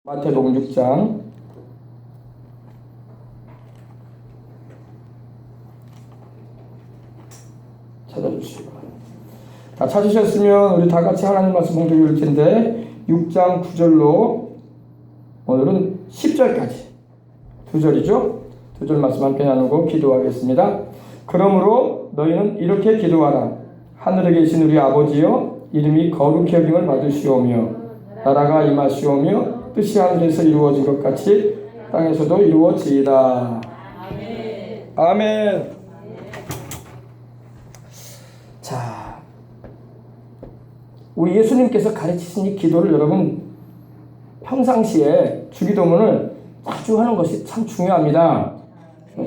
마태복음 6장 찾아주시기 바랍니다. 다 찾으셨으면 우리 다 같이 하나님 말씀 봉독 읽을 텐데 6장 9절로 오늘은 10절까지 2절이죠. 2절 말씀 함께 나누고 기도하겠습니다. 그러므로 너희는 이렇게 기도하라. 하늘에 계신 우리 아버지여, 이름이 거룩히 여김을 받으시오며 나라가 임하시오며 뜻이 하늘에서 이루어진 것 같이 땅에서도 이루어지이다. 아멘. 아멘. 자, 우리 예수님께서 가르치신 이 기도를 여러분 평상시에 주기도문을 자주 하는 것이 참 중요합니다.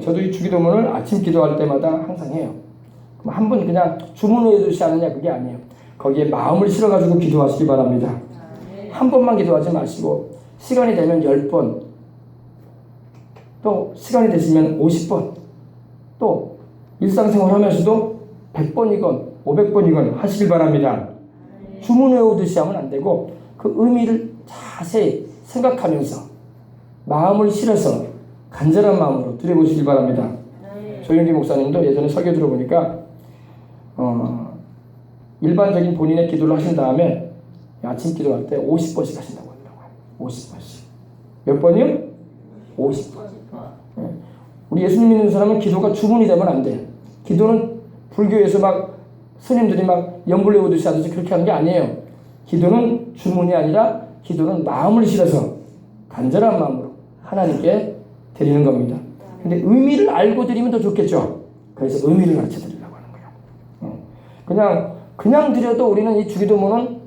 저도 이 주기도문을 아침 기도할 때마다 항상 해요. 한 번 그냥 주문 외우듯이 하느냐 그게 아니에요. 거기에 마음을 실어가지고 기도하시기 바랍니다. 한 번만 기도하지 마시고 시간이 되면 10번, 또 시간이 되시면 50번, 또 일상생활 하면서도 100번이건 500번이건 하시길 바랍니다. 주문 외우듯이 하면 안 되고 그 의미를 자세히 생각하면서 마음을 실어서 간절한 마음으로 드려보시길 바랍니다. 조영기 목사님도 예전에 설교 들어보니까 일반적인 본인의 기도를 하신 다음에 아침 기도할 때 50번씩 하신다고 하더라고요. 50번씩. 몇 번이요? 50번. 우리 예수님 믿는 사람은 기도가 주문이 되면 안 돼요. 기도는 불교에서 막 스님들이 막 연불 외우듯이 하듯이 그렇게 하는 게 아니에요. 기도는 주문이 아니라 기도는 마음을 실어서 간절한 마음으로 하나님께 드리는 겁니다. 근데 의미를 알고 드리면 더 좋겠죠. 그래서 의미를 가르쳐 드리려고 하는 거예요. 그냥 드려도 우리는 이 주기도문은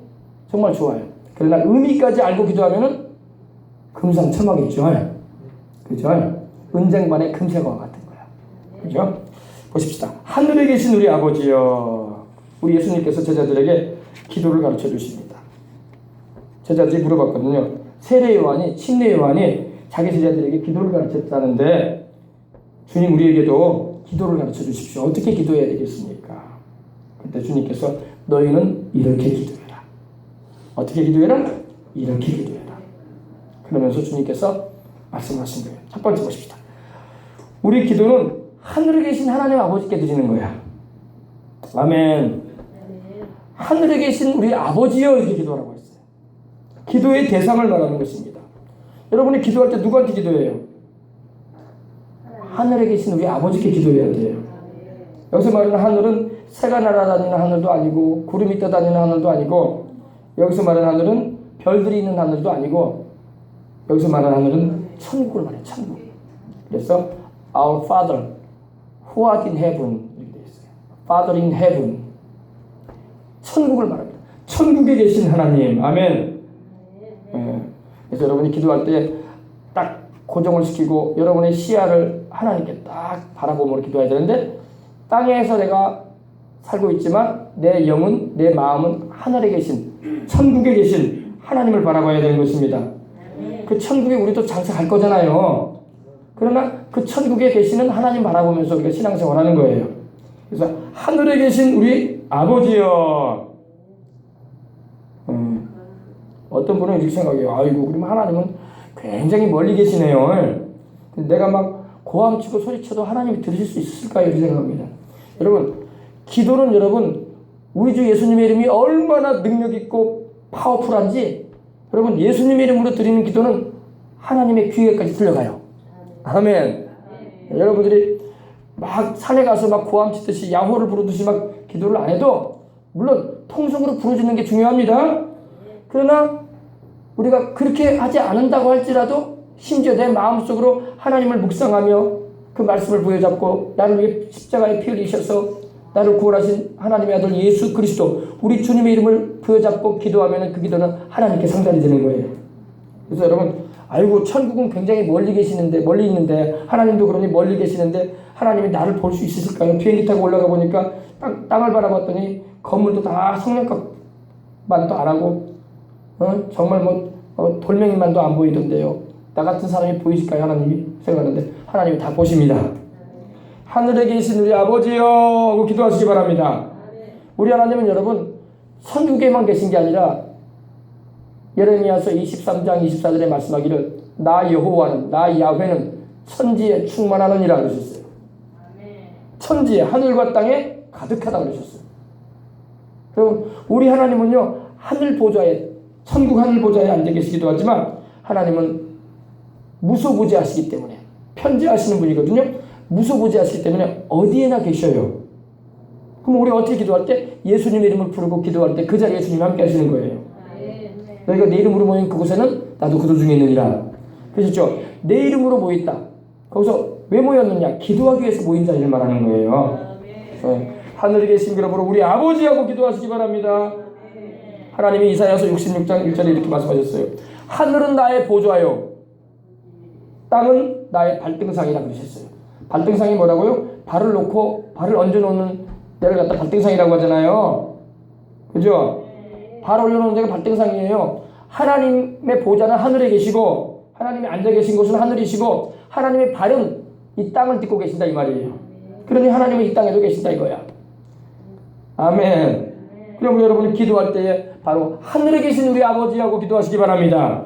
정말 좋아요. 그러나 의미까지 알고 기도하면은 금상첨화겠죠. 그죠? 은쟁반의 금세과와 같은 거야. 그죠? 보십시다. 하늘에 계신 우리 아버지여. 우리 예수님께서 제자들에게 기도를 가르쳐 주십니다. 제자들이 물어봤거든요. 세례 요한이, 침례 요한이 자기 제자들에게 기도를 가르쳤다는데 주님 우리에게도 기도를 가르쳐 주십시오. 어떻게 기도해야 되겠습니까? 그때 주님께서 너희는 이렇게 기도해라. 어떻게 기도해라? 이렇게 기도해라. 그러면서 주님께서 말씀하신 거예요. 첫 번째 보십시다. 우리 기도는 하늘에 계신 하나님 아버지께 드리는 거야. 아멘. 하늘에 계신 우리 아버지여 이렇게 기도하라고 했어요. 기도의 대상을 말하는 것입니다. 여러분이 기도할 때 누구한테 기도해요? 하늘에 계신 우리 아버지께 기도해야 돼요. 여기서 말하는 하늘은 새가 날아다니는 하늘도 아니고 구름이 떠다니는 하늘도 아니고 여기서 말하는 하늘은 별들이 있는 하늘도 아니고 여기서 말하는 하늘은 천국을 말해요. 천국. 그래서 Our Father who art in heaven 이렇게 되어 있어요. Father in heaven. 천국을 말합니다. 천국에 계신 하나님. 아멘. 그래서 여러분이 기도할 때 딱 고정을 시키고 여러분의 시야를 하나님께 딱 바라보며 기도해야 되는데 땅에서 내가 살고 있지만 내 영은, 내 마음은 하늘에 계신, 천국에 계신 하나님을 바라봐야 되는 것입니다. 그 천국에 우리도 장사갈 거잖아요. 그러나 그 천국에 계시는 하나님 바라보면서 우리가 신앙생활하는 거예요. 그래서 하늘에 계신 우리 아버지여. 어떤 분은 이렇게 생각해요. 아이고, 그러면 하나님은 굉장히 멀리 계시네요. 내가 막 고함치고 소리쳐도 하나님이 들으실 수 있을까요? 이렇게 생각합니다. 여러분, 기도는 여러분, 우리 주 예수님의 이름이 얼마나 능력 있고 파워풀한지 여러분, 예수님의 이름으로 드리는 기도는 하나님의 귀에까지 들려가요. 아멘. 여러분들이 막 산에 가서 막 고함치듯이 야호를 부르듯이 막 기도를 안 해도 물론 통성으로 부르짖는 게 중요합니다. 그러나 우리가 그렇게 하지 않는다고 할지라도 심지어 내 마음속으로 하나님을 묵상하며 그 말씀을 부여잡고 나를 위해 십자가에 피 흘리셔서 나를 구원하신 하나님의 아들 예수 그리스도 우리 주님의 이름을 부여잡고 기도하면 그 기도는 하나님께 상달이 되는 거예요. 그래서 여러분 아이고 천국은 굉장히 멀리 계시는데 멀리 있는데 하나님도 그러니 멀리 계시는데 하나님이 나를 볼 수 있으실까요? 비행기 타고 올라가 보니까 땅을 바라봤더니 건물도 다 성령값만도 안 하고 정말 돌멩이만도 안 보이던데요. 나 같은 사람이 보이실까요? 하나님이 생각하는데 하나님이 다 보십니다. 하늘에 계신 우리 아버지여 하고 기도하시기 바랍니다. 우리 하나님은 여러분 천국에만 계신 게 아니라 예레미야서 23장 24절에 말씀하기를 나 여호와는 나 야훼는 천지에 충만하느니라 그러셨어요. 천지에 하늘과 땅에 가득하다 그러셨어요. 그럼 우리 하나님은요 하늘 보좌에 천국 하늘 보좌에 앉아 계시기도 하지만 하나님은 무소부지하시기 때문에 편재하시는 분이거든요. 무소부지하시기 때문에 어디에나 계셔요. 그럼 우리 어떻게 기도할 때 예수님의 이름을 부르고 기도할 때 그 자리에 주님이 함께 하시는 거예요. 너희가 내 이름으로 모인 그곳에는 나도 그들 중에 있느니라. 그렇죠? 내 이름으로 모였다. 거기서 왜 모였느냐? 기도하기 위해서 모인 자리를 말하는 거예요. 네. 하늘에 계신 그러므로 우리 아버지하고 기도하시기 바랍니다. 하나님이 이사야서 66장 1절에 이렇게 말씀하셨어요. 하늘은 나의 보좌요 땅은 나의 발등상이라 그러셨어요. 발등상이 뭐라고요? 발을 놓고 발을 얹어놓는 데를 갖다 발등상이라고 하잖아요. 그죠? 발 올려놓는 데가 발등상이에요. 하나님의 보좌는 하늘에 계시고 하나님이 앉아 계신 곳은 하늘이시고 하나님의 발은 이 땅을 딛고 계신다 이 말이에요. 그러니 하나님은 이 땅에도 계신다 이거야. 아멘. 그럼 여러분 기도할 때에 바로 하늘에 계신 우리 아버지하고 기도하시기 바랍니다.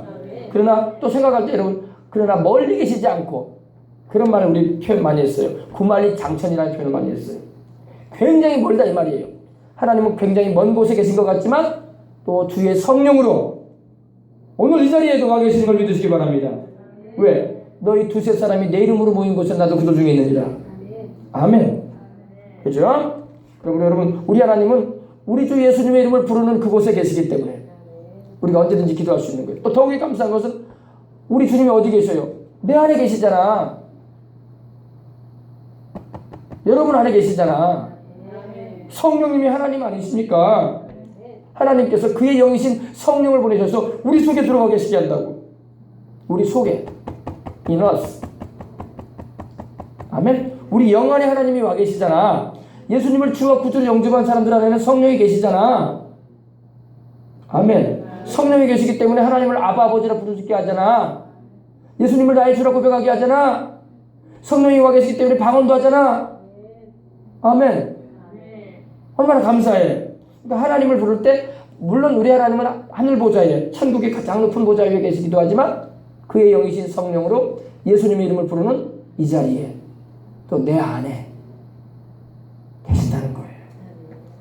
그러나 또 생각할 때 여러분 그러나 멀리 계시지 않고 그런 말을 우리 표현 많이 했어요. 구만리 장천이라는 표현을 많이 했어요. 굉장히 멀다 이 말이에요. 하나님은 굉장히 먼 곳에 계신 것 같지만 또 주의 성령으로 오늘 이 자리에도 와 계시는 걸 믿으시기 바랍니다. 왜? 너희 두세 사람이 내 이름으로 모인 곳에 나도 그들 중에 있느니라. 아멘. 그죠? 그럼 여러분 우리 하나님은 우리 주 예수님의 이름을 부르는 그곳에 계시기 때문에 우리가 언제든지 기도할 수 있는 거예요. 또 더욱이 감사한 것은 우리 주님이 어디 계셔요? 내 안에 계시잖아. 여러분 안에 계시잖아. 성령님이 하나님 아니십니까? 하나님께서 그의 영이신 성령을 보내셔서 우리 속에 들어가 계시게 한다고. 우리 속에. In us. 아멘. 우리 영 안에 하나님이 와 계시잖아. 예수님을 주와 구주로 영접한 사람들 안에는 성령이 계시잖아. 아멘. 성령이 계시기 때문에 하나님을 아바 아버지라 부를 수 있게 하잖아. 예수님을 나의 주라 고백하게 하잖아. 성령이 와 계시기 때문에 방언도 하잖아. 아멘. 얼마나 감사해. 그러니까 하나님을 부를 때 물론 우리 하나님은 하늘 보좌에 천국의 가장 높은 보좌 위에 계시기도 하지만 그의 영이신 성령으로 예수님의 이름을 부르는 이 자리에 또 내 안에 계신다는 거예요.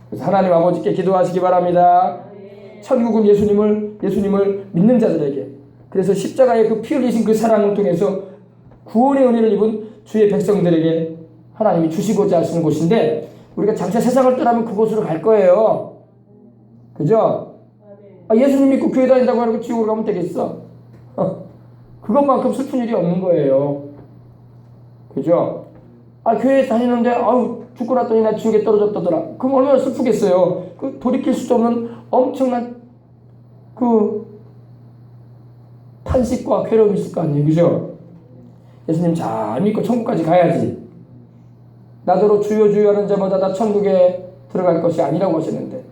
그래서 하나님 아버지께 기도하시기 바랍니다. 천국은 예수님을 믿는 자들에게 그래서 십자가의 그 피 흘리신 그 사랑을 통해서 구원의 은혜를 입은 주의 백성들에게 하나님이 주시고자 하시는 곳인데 우리가 장차 세상을 떠나면 그곳으로 갈 거예요. 그죠? 예수님 믿고 교회 다닌다고 하고 지옥으로 가면 되겠어? 그것만큼 슬픈 일이 없는 거예요. 그죠? 교회 다니는데 죽고 났더니 나 지옥에 떨어졌다더라. 그럼 얼마나 슬프겠어요. 그 돌이킬 수도 없는 엄청난 그 탄식과 괴로움이 있을 거 아니에요. 그죠? 예수님 잘 믿고 천국까지 가야지. 나더러 주여 주여 하는 자마다 다 천국에 들어갈 것이 아니라고 하셨는데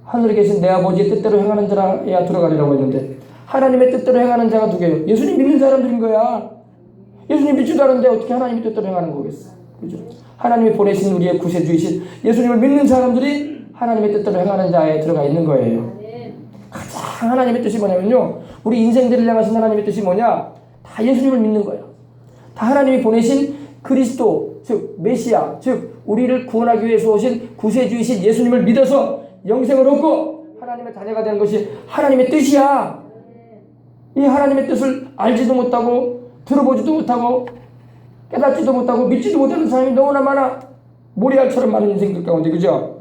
하늘에 계신 내 아버지의 뜻대로 행하는 자라야 들어가리라고 했는데 하나님의 뜻대로 행하는 자가 누구예요? 예수님 믿는 사람들인 거야. 예수님 믿지도 않은데 어떻게 하나님의 뜻대로 행하는 거겠어? 그죠? 하나님이 보내신 우리의 구세주이신 예수님을 믿는 사람들이 하나님의 뜻대로 행하는 자에 들어가 있는 거예요. 가장 하나님의 뜻이 뭐냐면요. 우리 인생들을 향하신 하나님의 뜻이 뭐냐? 다 예수님을 믿는 거예요. 다 하나님이 보내신 그리스도, 즉 메시아, 즉 우리를 구원하기 위해서 오신 구세주이신 예수님을 믿어서 영생을 얻고 하나님의 자녀가 되는 것이 하나님의 뜻이야. 이 하나님의 뜻을 알지도 못하고 들어보지도 못하고 깨닫지도 못하고 믿지도 못하는 사람이 너무나 많아. 모래알처럼 많은 인생들 가운데. 그죠?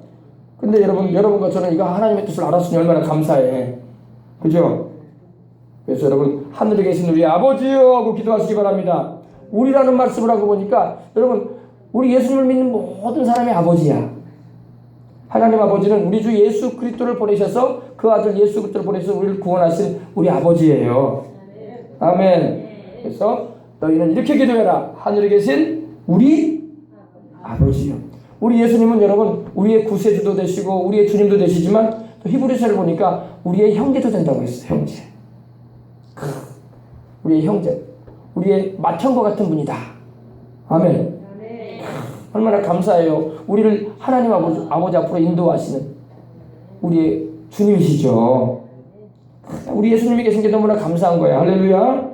근데 여러분과 저는 이거 하나님의 뜻을 알았으니 얼마나 감사해. 그죠? 그래서 여러분 하늘에 계신 우리 아버지요 하고 기도하시기 바랍니다. 우리라는 말씀을 하고 보니까 여러분 우리 예수님을 믿는 모든 사람이 아버지야. 하나님 아버지는 우리 주 예수 그리스도를 보내셔서 그 아들 예수 그리스도를 보내셔서 우리를 구원하신 우리 아버지예요. 아멘. 그래서 너희는 이렇게 기도해라. 하늘에 계신 우리 아버지요. 우리 예수님은 여러분 우리의 구세주도 되시고 우리의 주님도 되시지만 또 히브리서를 보니까 우리의 형제도 된다고 했어요. 형제. 우리의 형제. 우리의 맏형과 같은 분이다. 아멘. 얼마나 감사해요. 우리를 하나님 아버지 앞으로 인도하시는 우리의 주님이시죠. 우리 예수님이 계신 게 너무나 감사한 거야. 할렐루야.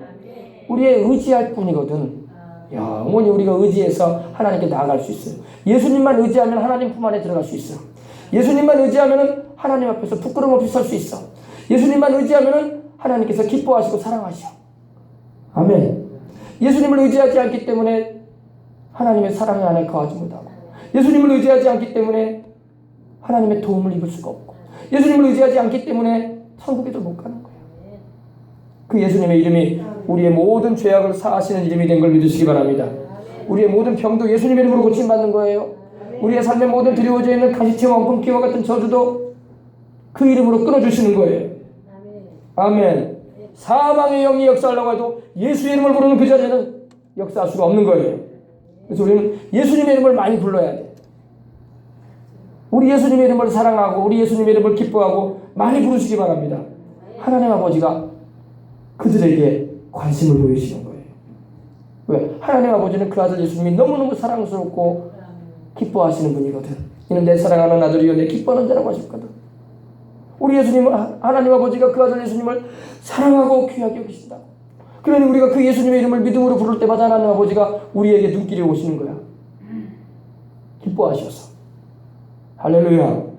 우리의 의지할 뿐이거든. 영원히 우리가 의지해서 하나님께 나아갈 수 있어요. 예수님만 의지하면 하나님 품 안에 들어갈 수 있어. 예수님만 의지하면 하나님 앞에서 부끄럼 없이 설 수 있어. 예수님만 의지하면 하나님께서 기뻐하시고 사랑하셔. 아멘. 예수님을 의지하지 않기 때문에 하나님의 사랑이 안에 거하지 못하고, 예수님을 의지하지 않기 때문에 하나님의 도움을 입을 수가 없고, 예수님을 의지하지 않기 때문에 천국에도 못 가는 거예요. 그 예수님의 이름이 우리의 모든 죄악을 사하시는 이름이 된 걸 믿으시기 바랍니다. 우리의 모든 병도 예수님의 이름으로 고침받는 거예요. 우리의 삶의 모든 드리워져 있는 가시체와 엉금기와 같은 저주도 그 이름으로 끊어주시는 거예요. 아멘. 사망의 영이 역사하려고 해도 예수의 이름을 부르는 그 자리에는 역사할 수가 없는 거예요. 그래서 우리는 예수님의 이름을 많이 불러야 돼. 우리 예수님의 이름을 사랑하고 우리 예수님의 이름을 기뻐하고 많이 부르시기 바랍니다. 하나님 아버지가 그들에게 관심을 보이시는 거예요. 왜? 하나님 아버지는 그 아들 예수님이 너무너무 사랑스럽고 기뻐하시는 분이거든. 이는 내 사랑하는 아들이요 내 기뻐하는 자라고 하셨거든. 우리 예수님은, 하나님 아버지가 그 아들 예수님을 사랑하고 귀하게 여기신다. 그러니 우리가 그 예수님의 이름을 믿음으로 부를 때마다 하나님 아버지가 우리에게 눈길이 오시는 거야. 기뻐하셔서. 할렐루야.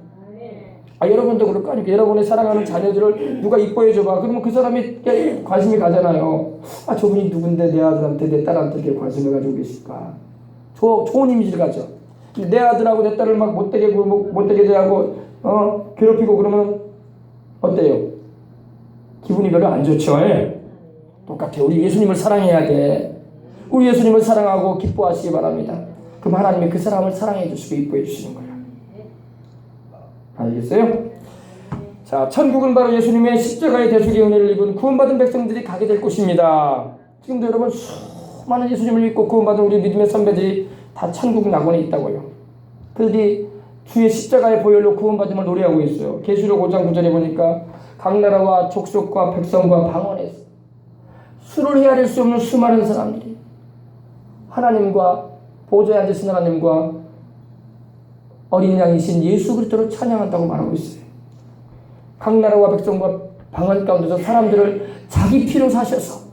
여러분도 그럴 거 아니에요. 여러분의 사랑하는 자녀들을 누가 이뻐해줘봐. 그러면 그 사람이 관심이 가잖아요. 저분이 누군데 내 아들한테 내 딸한테 이렇게 관심을 가지고 계실까. 좋은 이미지를 가져. 내 아들하고 내 딸을 막 못되게 대하고 괴롭히고 그러면 어때요? 기분이 별로 안 좋죠. 똑같아요. 우리 예수님을 사랑해야 돼. 우리 예수님을 사랑하고 기뻐하시기 바랍니다. 그럼 하나님이 그 사람을 사랑해 주시고 이뻐해 주시는 거예요. 알겠어요? 자, 천국은 바로 예수님의 십자가의 대속의 은혜를 입은 구원받은 백성들이 가게 될 곳입니다. 지금도 여러분 수많은 예수님을 믿고 구원받은 우리 믿음의 선배들이 다 천국 낙원에 있다고요. 그들이 주의 십자가의 보혈로 구원받음을 노래하고 있어요. 계시록 5장 9절에 보니까 각 나라와 족속과 백성과 방언에서 수를 헤아릴 수 없는 수많은 사람들이 하나님과 보좌에 앉으신 하나님과 어린 양이신 예수 그리스도를 찬양한다고 말하고 있어요. 각 나라와 백성과 방언 가운데서 사람들을 자기 피로 사셔서,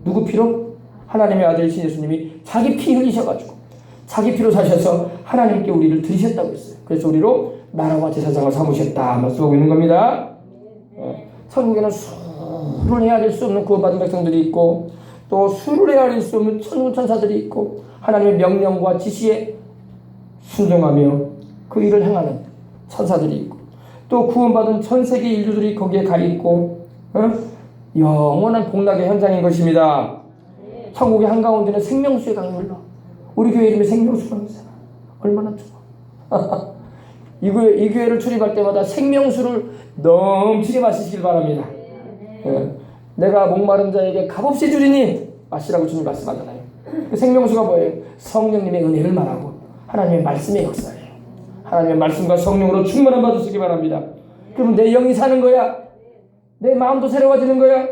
누구 피로? 하나님의 아들이신 예수님이 자기 피 흘리셔가지고 자기 피로 사셔서 하나님께 우리를 드리셨다고 했어요. 그래서 우리로 나라와 제사장을 삼으셨다 말씀하고 있는 겁니다. 천국에는 수를 헤아릴 수 없는 구원받은 백성들이 있고, 또 수를 헤아릴 수 없는 천군천사들이 있고, 하나님의 명령과 지시에 순종하며 그 일을 행하는 천사들이 있고, 또 구원받은 전 세계 인류들이 거기에 가 있고, 영원한 복락의 현장인 것입니다. 천국의 한가운데는 생명수의 강이 흘러. 우리 교회 이름이 생명수강이잖아. 얼마나 좋아. 이 교회를 출입할 때마다 생명수를 넘치게 마시길 바랍니다. 내가 목마른 자에게 값없이 주리니 마시라고 주님 말씀하잖아요. 그 생명수가 뭐예요? 성령님의 은혜를 말하고 하나님의 말씀의 역사예요. 하나님의 말씀과 성령으로 충만함 받으시기 바랍니다. 그러면 내 영이 사는 거야. 내 마음도 새로워지는 거야.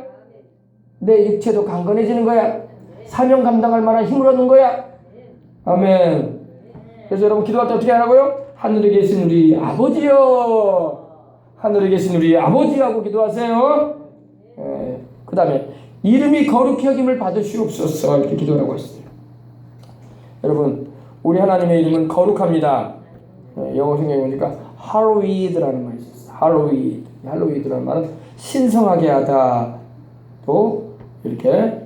내 육체도 강건해지는 거야. 사명 감당할 만한 힘을 얻는 거야. 아멘. 그래서 여러분 기도할 때 어떻게 하라고요? 하늘에 계신 우리 아버지요, 하늘에 계신 우리 아버지하고 기도하세요. 그 다음에 이름이 거룩히 여김을 받으시옵소서 이렇게 기도하라고 했어요. 여러분 우리 하나님의 이름은 거룩합니다. 영어 성경에 보니까 hallowed라는 말이 있어요. hallowed라는 말은 신성하게 하다, 또 이렇게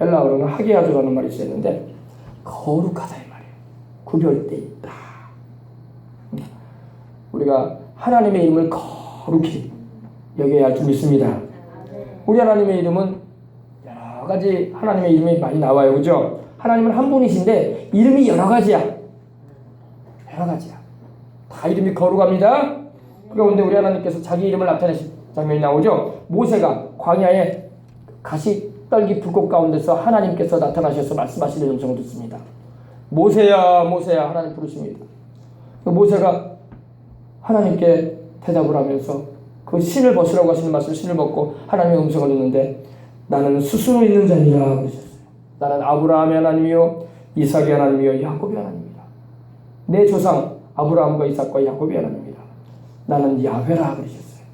헬라어로는 하게 하다라는 말이 있었는데 거룩하다 이 말이에요. 구별되어 있다. 우리가 하나님의 이름을 거룩히 여겨야 할 줄 믿습니다. 우리 하나님의 이름은 여러 가지 하나님의 이름이 많이 나와요. 그죠? 하나님은 한 분이신데 이름이 여러 가지야. 여러 가지야. 다 이름이 거룩합니다. 그 가운데 우리 하나님께서 자기 이름을 나타내신 장면이 나오죠. 모세가 광야에 가시떨기 불꽃 가운데서 하나님께서 나타나셔서 말씀하시는 음성을 듣습니다. 모세야 모세야 하나님 부르십니다. 모세가 하나님께 대답을 하면서 그 신을 벗으라고 하시는 말씀, 신을 벗고 하나님의 음성을 듣는데 나는 스스로 있는 자니라 그러셨어요. 나는 아브라함의 하나님이요 이삭의 하나님이요 야곱의 하나님이다. 내 조상 아브라함과 이삭과 야곱의 하나님이다. 나는 야훼라 그러셨어요.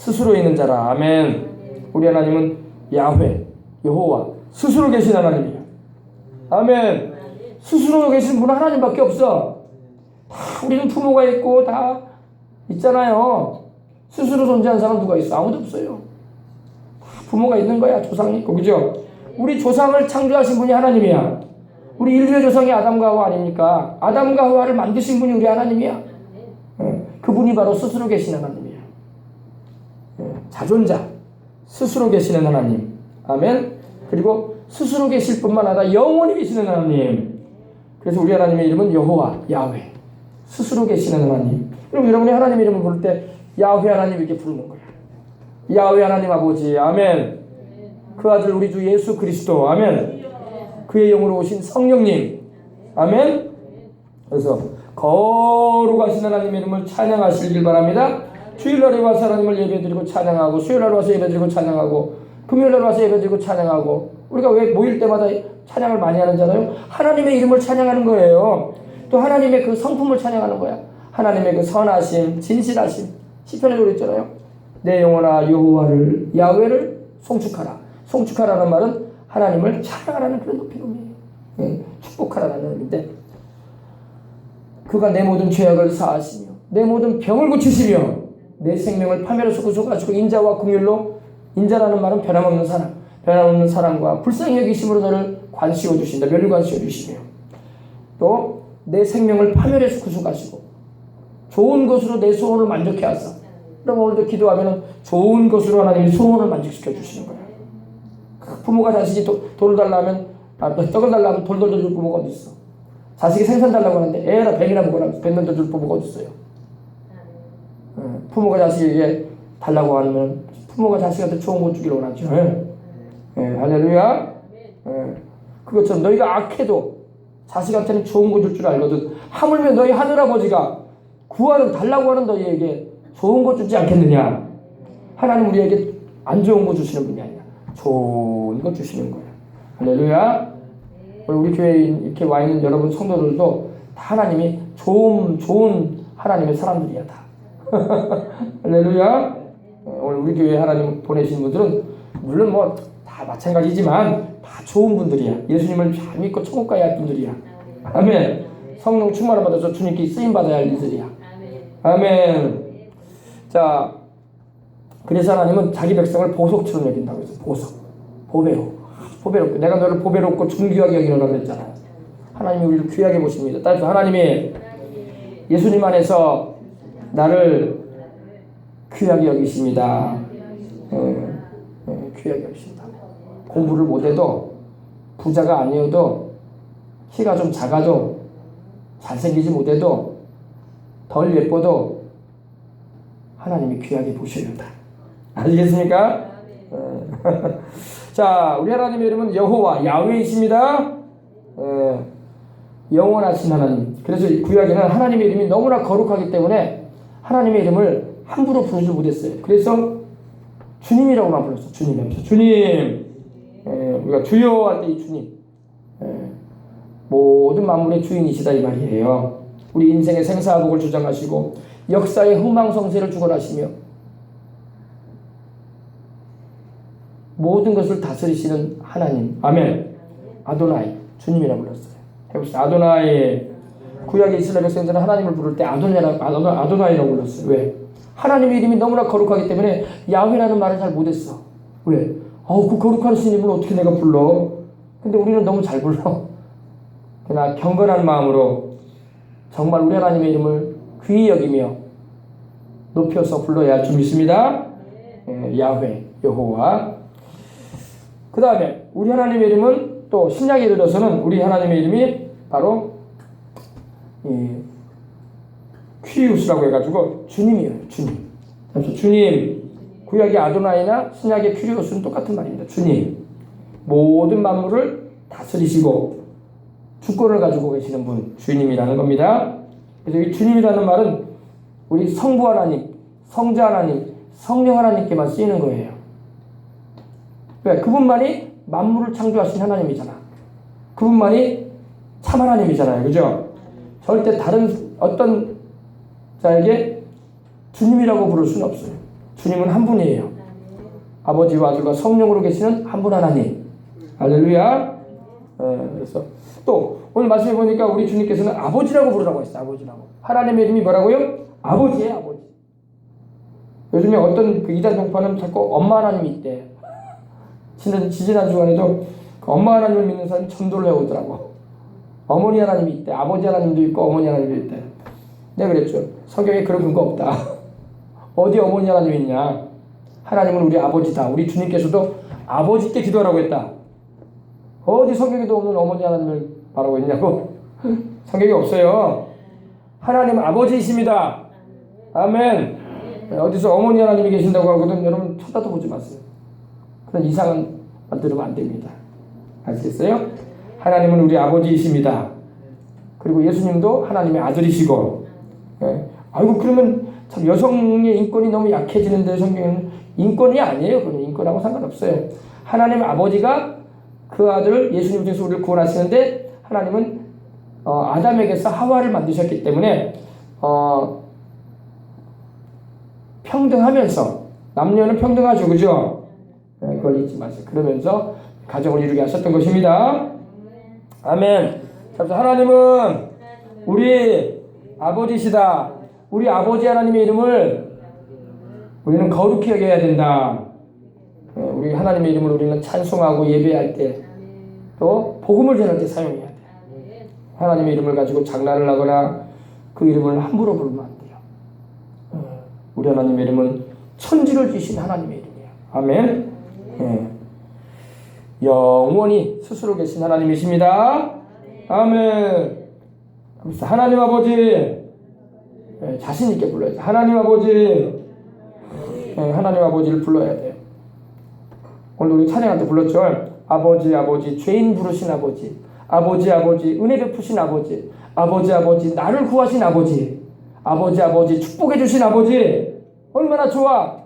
스스로 있는 자라. 아멘. 우리 하나님은 야훼, 여호와, 스스로 계신 하나님이야. 아멘. 스스로 계신 분은 하나님밖에 없어. 다 우리는 부모가 있고 다 있잖아요. 스스로 존재하는 사람 누가 있어? 아무도 없어요. 다 부모가 있는 거야. 조상이 있고, 그죠? 우리 조상을 창조하신 분이 하나님이야. 우리 인류의 조상이 아담과 하와 아닙니까? 아담과 하와를 만드신 분이 우리 하나님이야. 그분이 바로 스스로 계신 하나님이야. 자존자, 스스로 계시는 하나님. 아멘. 그리고 스스로 계실 뿐만 아니라 영원히 계시는 하나님. 그래서 우리 하나님의 이름은 여호와, 야훼. 스스로 계시는 하나님. 그럼 여러분이 하나님 이름을 부를 때 야훼 하나님 이렇게 부르는 거야. 야훼 하나님 아버지. 아멘. 그 아들 우리 주 예수 그리스도. 아멘. 그의 영으로 오신 성령님. 아멘. 그래서 거룩하신 하나님의 이름을 찬양하시길 바랍니다. 주일날에 와서 하나님을 예배드리고 찬양하고, 수요일날 와서 예배드리고 찬양하고, 금요일날 와서 예배드리고 찬양하고. 우리가 왜 모일 때마다 찬양을 많이 하는잖아요. 하나님의 이름을 찬양하는 거예요. 또 하나님의 그 성품을 찬양하는 거야. 하나님의 그 선하심, 진실하심. 시편에도 그랬잖아요. 내 영혼아 여호와를, 야훼를 송축하라. 송축하라는 말은 하나님을 찬양하라는 그런 높이 의미예요. 축복하라는 의미인데, 그가 내 모든 죄악을 사하시며 내 모든 병을 고치시며 내 생명을 파멸에서 구속하시고 인자와 긍휼로, 인자라는 말은 변함없는 사랑, 변함없는 사랑과 불쌍히 여기심으로 너를 관시워 주신다. 멸관시워 주시며, 또 내 생명을 파멸에서 구속하시고 좋은 것으로 내 소원을 만족해 하사. 그럼 오늘도 기도하면 좋은 것으로 하나님이 소원을 만족시켜 주시는 거예요. 부모가 자식이 돌을 달라면, 떡을 달라면 돌 줄 부모가 어디 있어? 자식이 생선 달라고 하는데 애라 뱀이나 먹으라 뱀만 줄 부모가 어디 있어요? 부모가 자식에게 달라고 하면 부모가 자식한테 좋은 것 주기를 원하죠. 할렐루야. 그것처럼 너희가 악해도 자식한테는 좋은 거 줄 줄 알거든. 하물며 너희 하늘아버지가 달라고 하는 너희에게 좋은 거 주지 않겠느냐. 하나님 우리에게 안 좋은 거 주시는 분이 아니라 좋은 거 주시는 거야. 할렐루야. 우리 교회에 이렇게 와 있는 여러분 성도들도 다 하나님이 좋은 하나님의 사람들이야 다. 할렐루야. 오늘 우리 교회에 하나님 보내신 분들은 물론 뭐 다 마찬가지지만 다 좋은 분들이야. 예수님을 잘 믿고 천국 가야 할 분들이야. 아멘. 성령 충만을 받아서 주님께 쓰임 받아야 할 일들이야. 아멘. 자, 그래서 하나님은 자기 백성을 보석처럼 여긴다고 해서 보배롭고 내가 너를 보배롭고 존귀하게 여기노라 그랬잖아요. 하나님이 우리를 귀하게 보십니다. 따라서 하나님이 예수님 안에서 나를 귀하게 여기십니다. 귀하게 여기십니다. 공부를 못해도, 부자가 아니어도, 키가 좀 작아도, 잘생기지 못해도, 덜 예뻐도 하나님이 귀하게 보십니다. 아시겠습니까? 자, 우리 하나님의 이름은 여호와, 야훼이십니다. 영원하신 하나님. 그래서 구약에는 하나님의 이름이 너무나 거룩하기 때문에 하나님의 이름을 함부로 부르지 못했어요. 그래서 주님이라고만 불렀어. 주님. 우리가 주여 할 때 이 주님. 모든 만물의 주인이시다 이 말이에요. 우리 인생의 생사복을 주장하시고 역사의 흥망성쇠를 주관하시며 모든 것을 다스리시는 하나님. 아멘. 아도나이. 주님이라고 불렀어요. 해봅시다. 아도나이. 구약의 이스라엘 백성들은 하나님을 부를 때 아도나이라고 불렀어요. 왜? 하나님의 이름이 너무나 거룩하기 때문에 야훼라는 말을 잘 못했어. 왜? 그 거룩하신 이름을 어떻게 내가 불러? 근데 우리는 너무 잘 불러. 그러나 경건한 마음으로 정말 우리 하나님의 이름을 귀히 여기며 높여서 불러야 할 줄 믿습니다. 야훼, 여호와. 그 다음에 우리 하나님의 이름은 또 신약에 들어서는 우리 하나님의 이름이 바로 퀴리우스라고 해가지고 주님이에요. 주님. 구약의 아도나이나 신약의 퀴리우스는 똑같은 말입니다. 주님. 모든 만물을 다스리시고 주권을 가지고 계시는 분, 주님이라는 겁니다. 그래서 이 주님이라는 말은 우리 성부 하나님, 성자 하나님, 성령 하나님께만 쓰이는 거예요. 왜? 그분만이 만물을 창조하신 하나님이잖아. 그분만이 참 하나님이잖아요. 그죠? 절대 다른 어떤 자에게 주님이라고 부를 수는 없어요. 주님은 한 분이에요. 아버지와 아들과 성령으로 계시는 한 분 하나님. 할렐루야. 그래서 또 오늘 말씀해 보니까 우리 주님께서는 아버지라고 부르라고 했어요. 아버지라고. 하나님의 이름이 뭐라고요? 아버지예요. 아버지. 요즘에 어떤 그 이단 종파는 자꾸 엄마 하나님이 있대. 지지난 주간에도 그 엄마 하나님을 믿는 사람이 전도를 해오더라고. 어머니 하나님이 있대. 아버지 하나님도 있고 어머니 하나님도 있대. 내가 그랬죠. 성경에 그런 근거 없다. 어디 어머니 하나님이 있냐. 하나님은 우리 아버지다. 우리 주님께서도 아버지께 기도하라고 했다. 어디 성경에도 없는 어머니 하나님을 말하고 있냐고. 성경이 없어요. 하나님 아버지이십니다. 아멘. 어디서 어머니 하나님이 계신다고 하거든 여러분 쳐다도 보지 마세요. 그런 이상한 말 들으면 안 됩니다. 아시겠어요? 하나님은 우리 아버지이십니다. 그리고 예수님도 하나님의 아들이시고. 아이고 그러면 참 여성의 인권이 너무 약해지는데 성경은 인권이 아니에요. 그건 인권하고 상관없어요. 하나님 아버지가 그 아들 예수님 통해서 우리를 구원하시는데 하나님은 아담에게서 하와를 만드셨기 때문에 평등하면서 남녀는 평등하죠. 그죠? 그걸 잊지 마세요. 그러면서 가정을 이루게 하셨던 것입니다. 아멘. 그래서 하나님은 우리 아버지시다. 우리 아버지 하나님의 이름을 우리는 거룩히 여겨야 된다. 우리 하나님의 이름을 우리는 찬송하고 예배할 때 또 복음을 전할 때 사용해야 돼. 하나님의 이름을 가지고 장난을 하거나 그 이름을 함부로 부르면 안 돼요. 우리 하나님의 이름은 천지를 지신 하나님의 이름이에요. 아멘. 영원히 스스로 계신 하나님이십니다. 아멘. 하나님 아버지 자신 있게 불러야 돼. 하나님 아버지. 하나님 아버지를 불러야 돼요. 오늘 우리 찬양할 때 불렀죠. 아버지 아버지 죄인 부르신 아버지. 아버지 아버지 은혜 베푸신 아버지. 아버지 아버지 나를 구하신 아버지. 아버지 아버지 축복해 주신 아버지. 얼마나 좋아.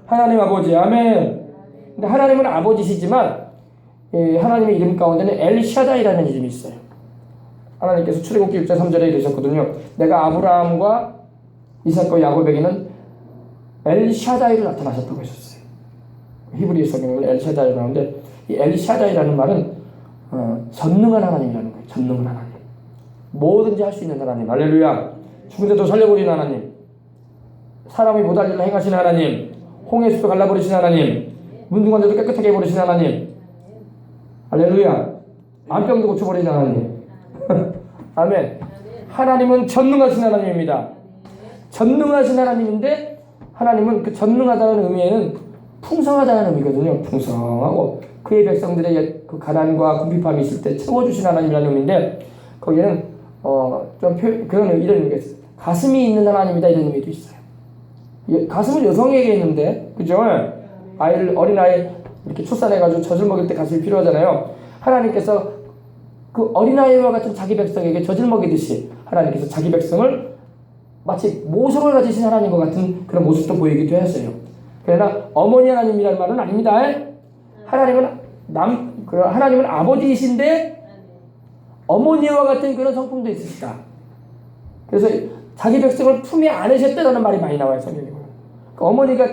하나님 아버지. 아멘. 근데 하나님은 아버지시지만 하나님의 이름 가운데는 엘샤다이라는 이름이 있어요. 하나님께서 출애굽기 6장 3절에 이르셨거든요. 내가 아브라함과 이삭과 야곱에게는 엘샤다이를 나타나셨다고 하셨어요. 히브리 성경은 엘샤다이라고 하는데 이 엘샤다이라는 말은 전능한 하나님이라는 거예요. 전능한 하나님. 뭐든지 할 수 있는 하나님. 할렐루야. 죽은 자도 살려버리는 하나님. 사람이 못할 일을 행하시는 하나님. 홍해 숲을 갈라버리시는 하나님. 문둥한 자도 깨끗하게 해버리시는 하나님. 할렐루야. 암병도 고쳐버리는 하나님. 아멘. 하나님은 전능하신 하나님입니다. 전능하신 하나님인데 하나님은 그 전능하다는 의미에는 풍성하다는 의미거든요. 풍성하고 그의 백성들의 그 가난과 궁핍함이 있을 때 채워주신 하나님이라는 의미인데 거기에는 좀 그런 이런 의미가 있어요. 가슴이 있는 하나님이다 이런 의미도 있어요. 가슴은 여성에게 있는데 그죠? 어린아이 이렇게 출산해가지고 젖을 먹일 때 가슴이 필요하잖아요. 하나님께서 그 어린아이와 같은 자기 백성에게 젖을 먹이듯이 하나님께서 자기 백성을 마치 모성을 가지신 하나님과 같은 그런 모습도 보이기도 했어요. 그러나 어머니 하나님이라는 말은 아닙니다. 하나님은 아버지이신데 어머니와 같은 그런 성품도 있으시다. 그래서 자기 백성을 품에 안으셨다는 말이 많이 나와요. 성경에. 그러니까 어머니가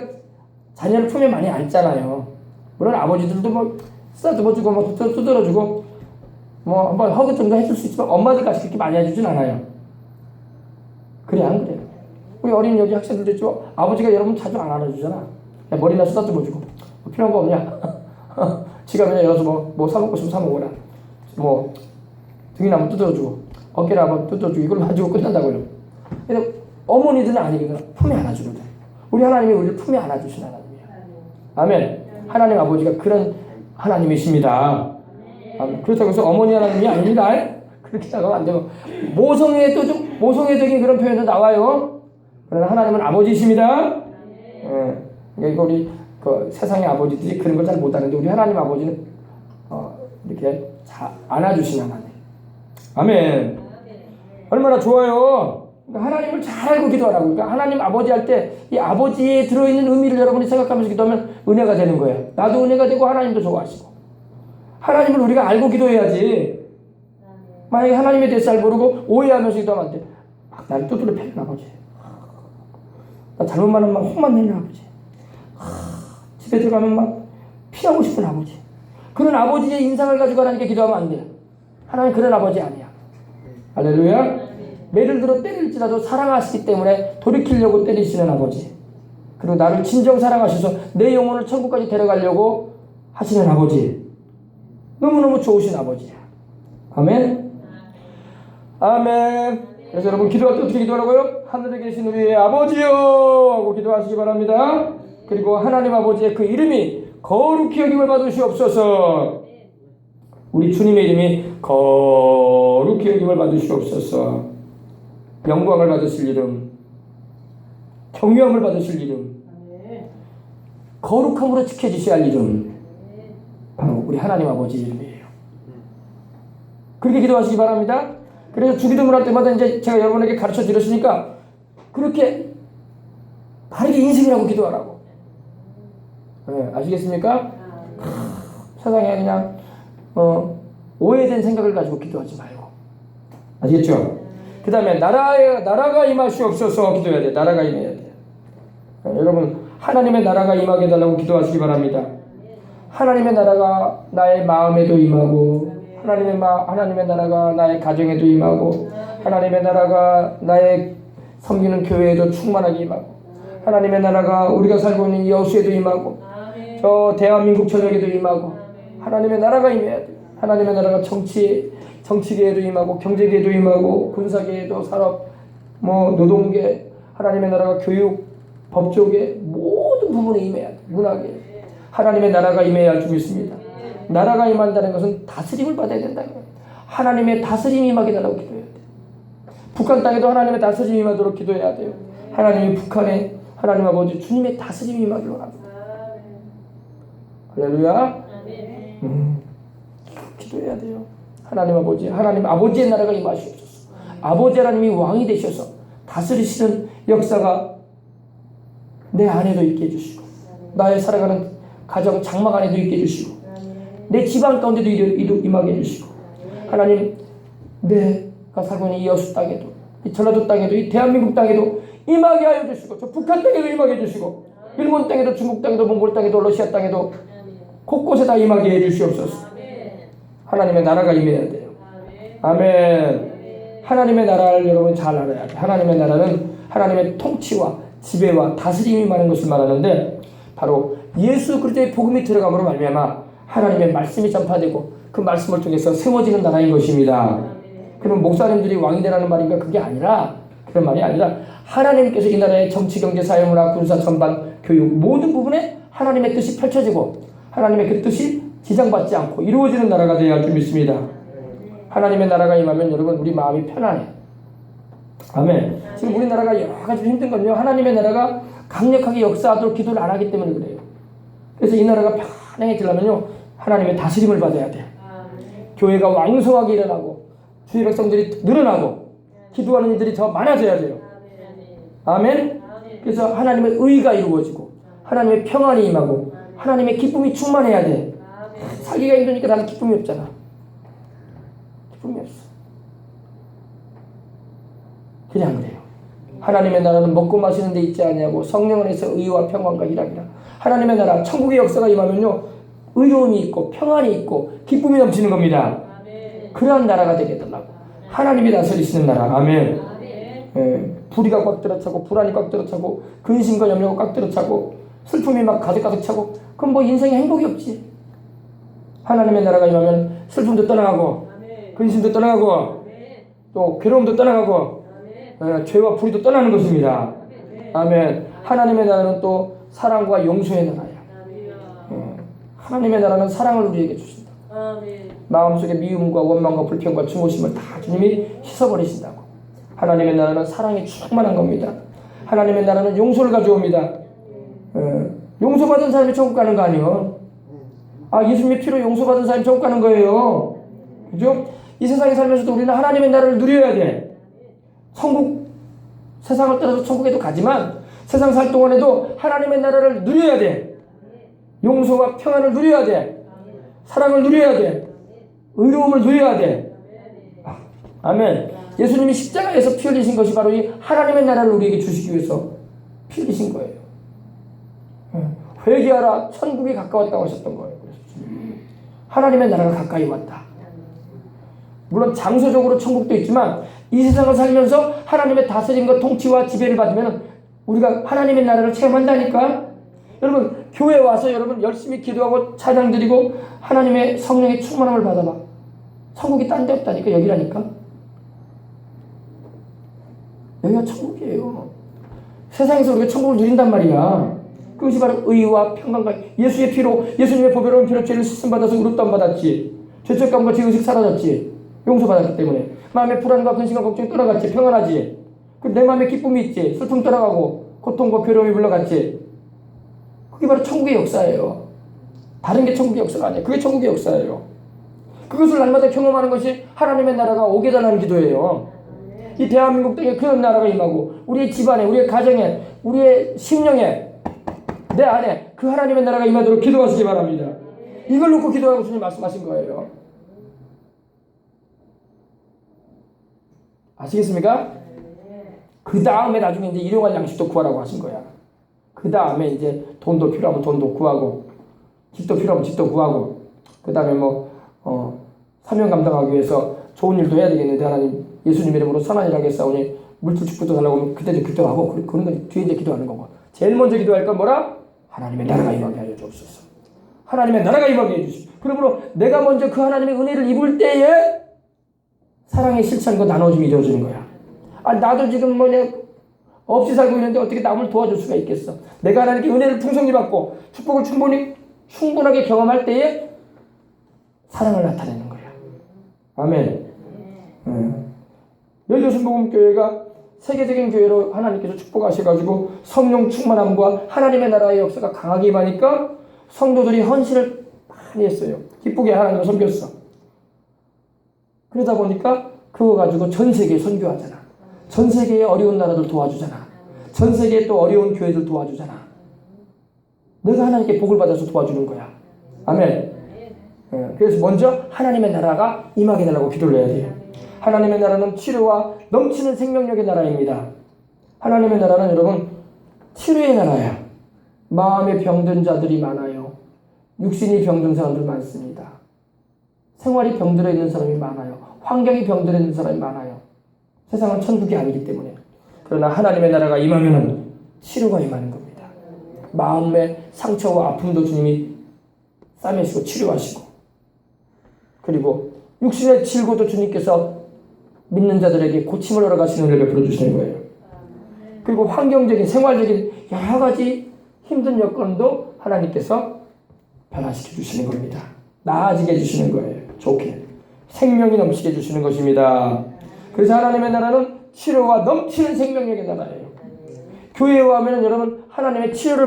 자녀를 품에 많이 안잖아요. 물론 아버지들도 뭐 쓰다듬어주고 뭐 두드러주고 뭐 한번 허그 정도 해줄 수 있지만 엄마들까지 그렇게 많이 해주진 않아요. 그래 안 그래요? 우리 어린 여기 학생들도 있죠. 아버지가 여러분 자주 안 안아주잖아. 머리나 쓰다듬어주고 뭐 필요한 거 없냐? 지갑이나 열어서 뭐 사먹고 싶으면 사먹어라. 뭐 등이나 한번 뜯어주고 어깨나 한번 뜯어주고 이걸 가지고 끝난다고요. 근데 어머니들은 아니거든. 품에 안아주거든. 우리 하나님이 우리를 품에 안아주신 하나님이에요. 아멘. 하나님 아버지가 그런 하나님이십니다. 아멘. 그렇다고 해서 어머니 하나님이 아닙니다. 그렇게 생각하면 안 되고 모성애도 좀 모성애적인 그런 표현도 나와요. 그러나 하나님은 아버지이십니다. 그러니까 우리 그 세상의 아버지들이 그런 걸 잘 못하는데 우리 하나님 아버지는 이렇게 안아주시는 하나님. 아멘. 얼마나 좋아요. 그러니까 하나님을 잘 알고 기도하라고. 그러니까 하나님 아버지 할 때 이 아버지에 들어있는 의미를 여러분이 생각하면서 기도하면 은혜가 되는 거예요. 나도 은혜가 되고 하나님도 좋아하시고. 하나님을 우리가 알고 기도해야지. 만약에 하나님에 대해서 잘 모르고 오해하면서 기도하면 안 돼. 막 나를 두드려 패는 아버지. 나 잘못만 하면 막 혼만 내는 아버지. 집에 들어가면 막 피하고 싶은 아버지. 그런 아버지의 인상을 가지고 하나님께 기도하면 안 돼요. 하나님 그런 아버지 아니야. 할렐루야. 매를 들어 때릴지라도 사랑하시기 때문에 돌이키려고 때리시는 아버지. 그리고 나를 진정 사랑하셔서 내 영혼을 천국까지 데려가려고 하시는 아버지. 너무너무 좋으신 아버지야. 아멘. 아멘. 그래서 여러분 기도할 때 어떻게 기도하라고요? 하늘에 계신 우리의 아버지요 하고 기도하시기 바랍니다. 그리고 하나님 아버지의 그 이름이 거룩히 여김을 받으시옵소서. 우리 주님의 이름이 거룩히 여김을 받으시옵소서. 영광을 받으실 이름, 경외함을 받으실 이름, 거룩함으로 지켜지셔야 할 이름, 바로 우리 하나님 아버지 이름이에요. 그렇게 기도하시기 바랍니다. 그래서 주기도문 할 때마다 이제 제가 여러분에게 가르쳐 드렸으니까 그렇게 바르게 인식이라고 기도하라고. 네, 아시겠습니까? 세상에 그냥 오해된 생각을 가지고 기도하지 말고. 아시겠죠? 그 다음에 나라가 임하시옵소서 기도해야 돼. 나라가 임해야 돼. 네, 여러분 하나님의 나라가 임하게 해달라고 기도하시기 바랍니다. 하나님의 나라가 나의 마음에도 임하고, 하나님의 나라가 나의 가정에도 임하고, 하나님의 나라가 나의 섬기는 교회에도 충만하게 임하고, 하나님의 나라가 우리가 살고 있는 여수에도 임하고, 저 대한민국 전역에도 임하고, 하나님의 나라가 임해야 돼. 하나님의 나라가 정치계에도 임하고, 경제계에도 임하고, 군사계에도 산업, 노동계, 하나님의 나라가 교육, 법조계 모든 부분에 임해야 돼. 문화계. 하나님의 나라가 임해야 할 줄 믿습니다. 나라가 임한다는 것은 다스림을 받아야 된다는 거예요. 하나님의 다스림이 임하게 달라고 기도해야 돼요. 북한 땅에도 하나님의 다스림이 임하도록 기도해야 돼요. 하나님이 북한에 하나님 아버지 주님의 다스림이 임하기로 합니다. 할렐루야. 기도해야 돼요. 하나님 아버지, 하나님 아버지의 나라가 임하시옵소서. 아버지 하나님이 왕이 되셔서 다스리시는 역사가 내 안에도 있게 해주시고, 나의 살아가는 가정 장막 안에도 있게 해주시고, 내 지방 가운데도 임하게 해주시고, 하나님 내가 살고 있는 이 여수 땅에도, 이 전라도 땅에도, 이 대한민국 땅에도 임하게 하여 주시고, 저 북한 땅에도 임하게 해주시고, 일본 땅에도, 중국 땅에도, 몽골 땅에도, 러시아 땅에도 곳곳에 다 임하게 해주시옵소서. 하나님의 나라가 임해야 돼요. 아멘. 하나님의 나라를 여러분 잘 알아야 돼요. 하나님의 나라는 하나님의 통치와 지배와 다스림이 많은 것을 말하는데, 바로 예수 그리스도의 복음이 들어감으로 말미암아 하나님의 말씀이 전파되고 그 말씀을 통해서 세워지는 나라인 것입니다. 그럼 목사님들이 왕이 되라는 말인가? 그게 아니라, 그런 말이 아니라 하나님께서 이 나라의 정치, 경제, 사회, 문화, 군사, 전반, 교육 모든 부분에 하나님의 뜻이 펼쳐지고 하나님의 그 뜻이 지장받지 않고 이루어지는 나라가 되어야 할 줄 믿습니다. 하나님의 나라가 임하면 여러분 우리 마음이 편안해요. 아멘. 지금 우리나라가 여러 가지로 힘든 건요, 하나님의 나라가 강력하게 역사하도록 기도를 안 하기 때문에 그래요. 그래서 이 나라가 편안해지려면요, 하나님의 다스림을 받아야 돼요. 교회가 왕성하게 일어나고 주의 백성들이 늘어나고 기도하는 이들이 더 많아져야 돼요. 아멘. 그래서 하나님의 의가 이루어지고 하나님의 평안이 임하고 하나님의 기쁨이 충만해야 돼. 살기가 힘드니까 나는 기쁨이 없잖아. 기쁨이 없어. 그냥 그래요. 하나님의 나라는 먹고 마시는 데 있지 않냐고, 성령 안에서 의와 평안과 희락이라. 하나님의 나라, 천국의 역사가 임하면요, 의로움이 있고 평안이 있고 기쁨이 넘치는 겁니다. 그러한 나라가 되게 해달라고. 하나님이 다스리시는 나라. 아멘. 불의가 꽉 들어차고 불안이 꽉 들어차고 근심과 염려가 꽉 들어차고 슬픔이 막 가득가득 차고, 그럼 뭐 인생에 행복이 없지. 하나님의 나라가 임하면 슬픔도 떠나가고 근심도 떠나가고 또 괴로움도 떠나가고 죄와 불의도 떠나는 것입니다. 아멘. 하나님의 나라는 또 사랑과 용서의 나라야. 하나님의 나라는 사랑을 우리에게 주신다. 마음속에 미움과 원망과 불평과 증오심을 다 주님이 씻어버리신다고. 하나님의 나라는 사랑이 충만한 겁니다. 하나님의 나라는 용서를 가져옵니다. 용서받은 사람이 천국 가는 거 아니에요. 예수님의 피로 용서받은 사람이 천국 가는 거예요. 그죠? 이 세상에 살면서도 우리는 하나님의 나라를 누려야 돼. 세상을 떠나서 천국에도 가지만 세상 살 동안에도 하나님의 나라를 누려야 돼. 용서와 평안을 누려야 돼. 사랑을 누려야 돼. 의로움을 누려야 돼. 아멘. 예수님이 십자가에서 피 흘리신 것이 바로 이 하나님의 나라를 우리에게 주시기 위해서 피 흘리신 거예요. 회개하라 천국이 가까웠다고 하셨던 거예요. 하나님의 나라가 가까이 왔다. 물론 장소적으로 천국도 있지만 이 세상을 살면서 하나님의 다스림과 통치와 지배를 받으면 우리가 하나님의 나라를 체험한다니까. 여러분 교회 와서 여러분 열심히 기도하고 찬양 드리고 하나님의 성령의 충만함을 받아봐. 천국이 딴 데 없다니까. 여기라니까. 여기가 천국이에요. 세상에서 우리가 천국을 누린단 말이야. 그것이 바로 의와 평강과 예수의 피로, 예수님의 보배로운 피로 죄를 씻음받아서 의롭다함 받았지. 죄책감과 죄의식 사라졌지. 용서받았기 때문에 마음의 불안과 근심과 걱정이 떠나갔지. 평안하지. 내 마음에 기쁨이 있지. 슬픔 떠나가고 고통과 괴로움이 물러갔지. 그게 바로 천국의 역사예요. 다른 게 천국의 역사가 아니에요. 그게 천국의 역사예요. 그것을 날마다 경험하는 것이 하나님의 나라가 오게 달라는 기도예요. 이 대한민국 땅에 그런 나라가 임하고 우리의 집안에, 우리의 가정에, 우리의 심령에, 내 안에 그 하나님의 나라가 임하도록 기도하시기 바랍니다. 이걸 놓고 기도하고 주님 말씀하신 거예요. 아시겠습니까? 그 다음에 나중에 이제 일용할 양식도 구하라고 하신 거야. 그 다음에 이제 돈도 필요하면 돈도 구하고, 집도 필요하면 집도 구하고, 그 다음에 사명 감당하기 위해서 좋은 일도 해야 되겠는데 하나님 예수님 이름으로 선한 일 하겠사오니 물질 축복도 달라고 하면 그때도 기도하고, 그런 건 뒤에 이제 기도하는 거고. 제일 먼저 기도할 건 뭐라? 하나님의 나라가 임하게 하여 주옵소서. 하나님의 나라가 임하게 해주시오. 그러므로 내가 먼저 그 하나님의 은혜를 입을 때에 사랑의 실천과 나눠줌이 이루어지는 거야. 나도 지금 없이 살고 있는데 어떻게 남을 도와줄 수가 있겠어. 내가 하나님께 은혜를 풍성히 받고 축복을 충분하게 경험할 때에 사랑을 나타내는 거야. 아멘. 열교순복음교회가 세계적인 교회로 하나님께서 축복하셔가지고 성령 충만함과 하나님의 나라의 역사가 강하게 임하니까 성도들이 헌신을 많이 했어요. 기쁘게 하나님을 섬겼어. 그러다 보니까 그거 가지고 전 세계에 선교하잖아. 전 세계의 어려운 나라들 도와주잖아. 전 세계의 또 어려운 교회들 도와주잖아. 내가 하나님께 복을 받아서 도와주는 거야. 아멘. 그래서 먼저 하나님의 나라가 임하게 달라고 기도를 해야 돼요. 하나님의 나라는 치료와 넘치는 생명력의 나라입니다. 하나님의 나라는 여러분 치료의 나라야. 마음에 병든 자들이 많아요. 육신이 병든 사람들 많습니다. 생활이 병들어 있는 사람이 많아요. 환경이 병들어 있는 사람이 많아요. 세상은 천국이 아니기 때문에. 그러나 하나님의 나라가 임하면 치료가 임하는 겁니다. 마음의 상처와 아픔도 주님이 싸매시고 치료하시고, 그리고 육신의 질고도 주님께서 믿는 자들에게 고침을 허락하시는 은혜를 베풀어 주시는 거예요. 그리고 환경적인 생활적인 여러 가지 힘든 여건도 하나님께서 변화시켜 주시는 겁니다. 나아지게 해주시는 거예요. 좋게 생명이 넘치게 해주시는 것입니다. 그래서 하나님의 나라는 치료와 넘치는 생명력의 나라예요. 교회에 와면 여러분 하나님의 치료를